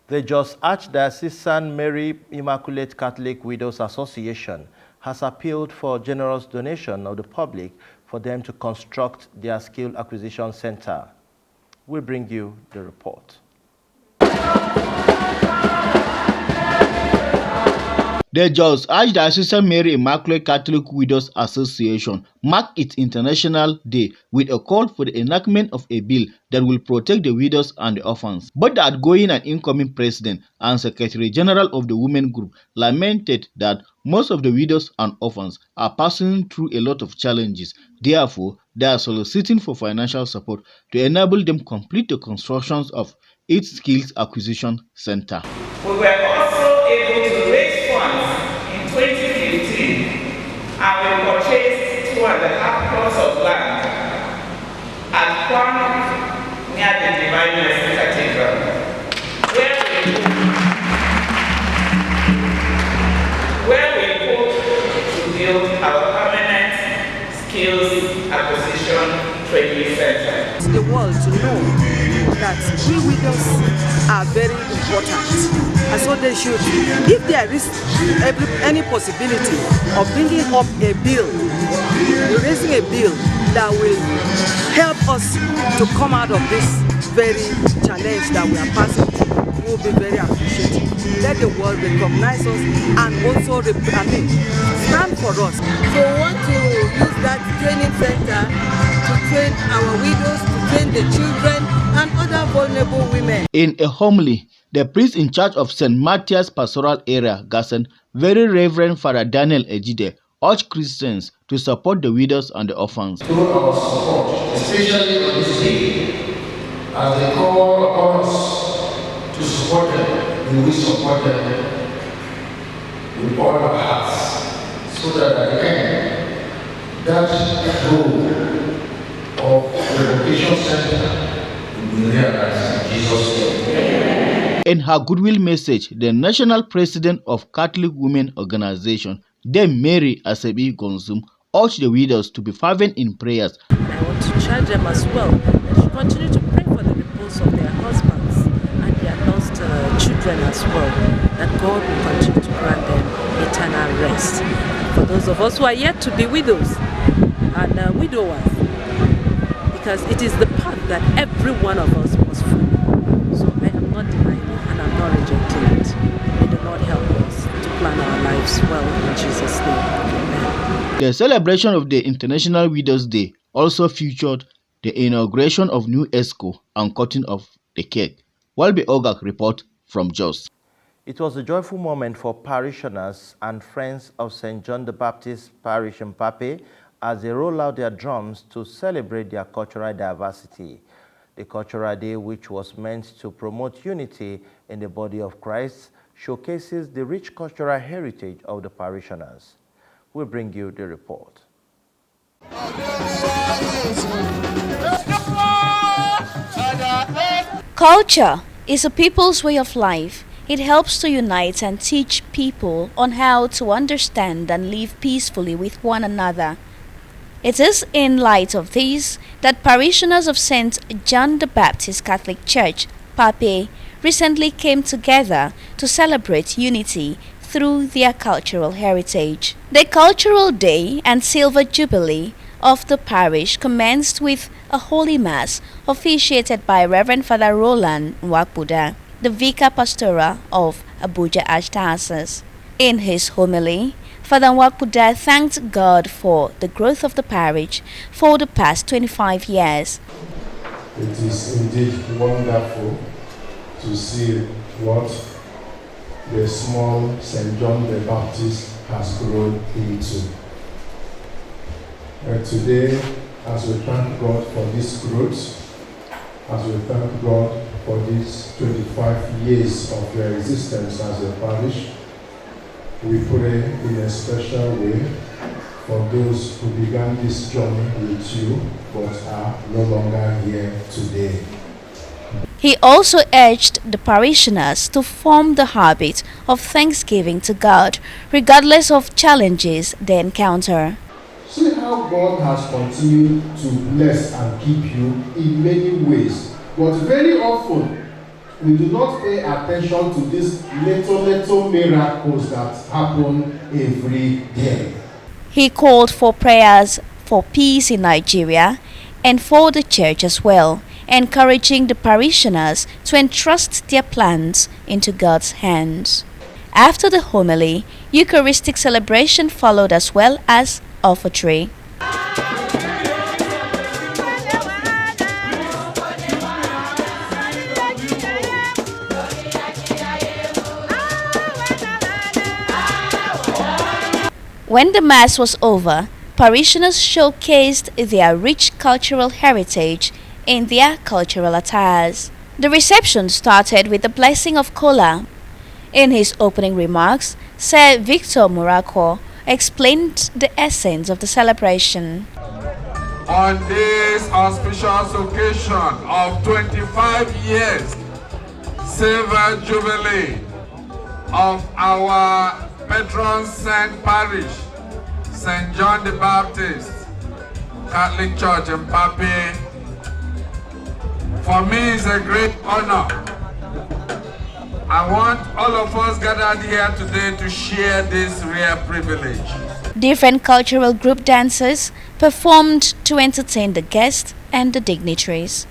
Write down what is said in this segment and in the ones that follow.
The Jos Archdiocesan Mary Immaculate Catholic Widows Association has appealed for generous donation of the public for them to construct their skill acquisition center. We bring you the report. The Jos Archdiocesan Mary Immaculate Catholic Widows Association marked its International Day with a call for the enactment of a bill that will protect the widows and the orphans. Both the outgoing and incoming president and secretary general of the women group lamented that most of the widows and orphans are passing through a lot of challenges. Therefore, they are soliciting for financial support to enable them complete the constructions of its skills acquisition center. We were also able to raise funds in 2015 and we purchased 2.5 plots of land at Kwan near the Divine Mercy Cathedral, where we hope to build our permanent skills acquisition training center. The world to know that we widows are very important, and so they should, if there is any possibility of bringing up a bill, raising a bill that will help us to come out of this very challenge that we are passing through, we will be very appreciative. Let the world recognize us and also stand for us. So we want to use that training center to train our widows, to train the children and other vulnerable women. In a homily, the priest in charge of St. Matthias Pastoral Area, Gassen, Very Reverend Father Daniel Ejide, urged Christians to support the widows and the orphans. Through our support, especially on this day, as they call upon us to support them, we will support them with all our hearts, so that at the end, that goal of the vocation center will be realized in Jesus' name. In her goodwill message, the national president of Catholic Women Organization, Dame Mary Asebi Gonzum, urged the widows to be fervent in prayers. I want to charge them as well. They should continue to pray for the repose of their husbands and their lost children as well, that God will continue to grant them eternal rest. For those of us who are yet to be widows and widowers, because it is the path that every one of us must follow. So I am not denying it and I'm not rejecting it. May the Lord help us to plan our lives well in Jesus' name. Amen. The celebration of the International Widows' Day also featured the inauguration of new ESCO and cutting of the cake. Walby Ogak report from Jos. It was a joyful moment for parishioners and friends of St. John the Baptist Parish in Mpape as they roll out their drums to celebrate their cultural diversity. The Cultural Day, which was meant to promote unity in the body of Christ, showcases the rich cultural heritage of the parishioners. We bring you the report. Culture is a people's way of life. It helps to unite and teach people on how to understand and live peacefully with one another. It is in light of this that parishioners of St. John the Baptist Catholic Church, Mpape, recently came together to celebrate unity through their cultural heritage. The Cultural Day and Silver Jubilee of the parish commenced with a Holy Mass officiated by Reverend Father Roland Nwakbuda, the Vicar Pastoral of Abuja Archdiocese. In his homily, Father Nwakbuda thanked God for the growth of the parish for the past 25 years. It is indeed wonderful to see what the small St. John the Baptist has grown into. Today, as we thank God for this growth, as we thank God for these 25 years of your existence as a parish, we pray in a special way for those who began this journey with you but are no longer here today. He also urged the parishioners to form the habit of thanksgiving to God, regardless of challenges they encounter. See how God has continued to bless and keep you in many ways, but very often we do not pay attention to these little miracles that happen every day. He called for prayers for peace in Nigeria and for the church as well, encouraging the parishioners to entrust their plans into God's hands. After the homily, Eucharistic celebration followed as well as offertory. When the Mass was over, parishioners showcased their rich cultural heritage in their cultural attires. The reception started with the blessing of Kola. In his opening remarks, Sir Victor Murako explained the essence of the celebration. On this auspicious occasion of 25 years Silver Jubilee of our patron saint parish, St. John the Baptist Catholic Church in Mpape, for me it's a great honor. I want all of us gathered here today to share this rare privilege. Different cultural group dancers performed to entertain the guests and the dignitaries.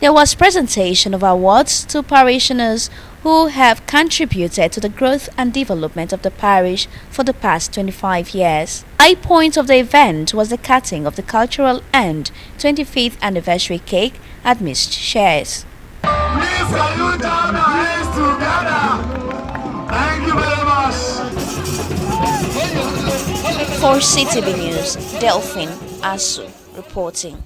There was presentation of awards to parishioners who have contributed to the growth and development of the parish for the past 25 years. High point of the event was the cutting of the cultural and 25th anniversary cake at Missed Shares. Please can you down our hands together? Thank you very much. For CTV News, Delphine Asu reporting.